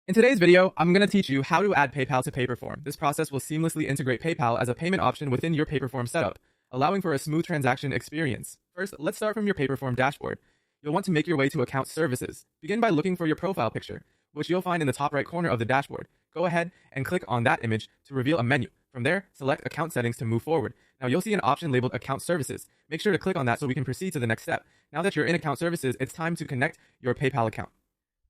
In today's video, I'm going to teach you how to add PayPal to Paperform. This process will seamlessly integrate PayPal as a payment option within your Paperform setup, allowing for a smooth transaction experience. First, let's start from your Paperform dashboard. You'll want to make your way to Account Services. Begin by looking for your profile picture, which you'll find in the top right corner of the dashboard. Go ahead and click on that image to reveal a menu. From there, select Account Settings to move forward. Now you'll see an option labeled Account Services. Make sure to click on that so we can proceed to the next step. Now that you're in Account Services, it's time to connect your PayPal account.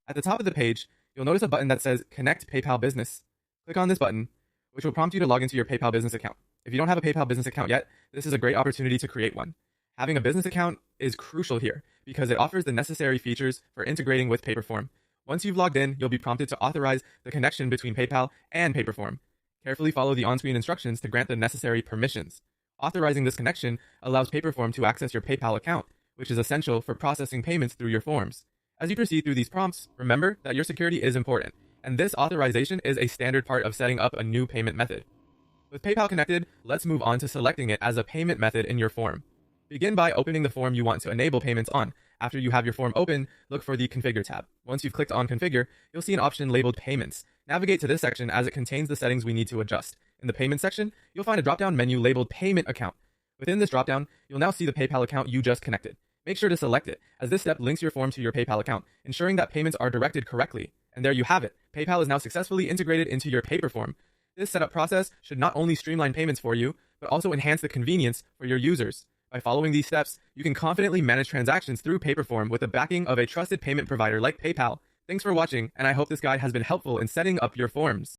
At the top of the page, you'll notice a button that says Connect PayPal Business. Click on this button, which will prompt you to log into your PayPal Business account. If you don't have a PayPal Business account yet, this is a great opportunity to create one. Having a business account is crucial here because it offers the necessary features for integrating with Paperform. Once you've logged in, you'll be prompted to authorize the connection between PayPal and Paperform. Carefully follow the on-screen instructions to grant the necessary permissions. Authorizing this connection allows Paperform to access your PayPal account, which is essential for processing payments through your forms. As you proceed through these prompts, remember that your security is important, and this authorization is a standard part of setting up a new payment method. With PayPal connected, let's move on to selecting it as a payment method in your form. Begin by opening the form you want to enable payments on. After you have your form open, look for the Configure tab. Once you've clicked on Configure, you'll see an option labeled Payments. Navigate to this section as it contains the settings we need to adjust. In the Payments section, you'll find a drop-down menu labeled Payment Account. Within this drop-down, you'll now see the PayPal account you just connected. Make sure to select it, as this step links your form to your PayPal account, ensuring that payments are directed correctly. And there you have it. PayPal is now successfully integrated into your Paperform. This setup process should not only streamline payments for you, but also enhance the convenience for your users. By following these steps, you can confidently manage transactions through Paperform with the backing of a trusted payment provider like PayPal. Thanks for watching, and I hope this guide has been helpful in setting up your forms.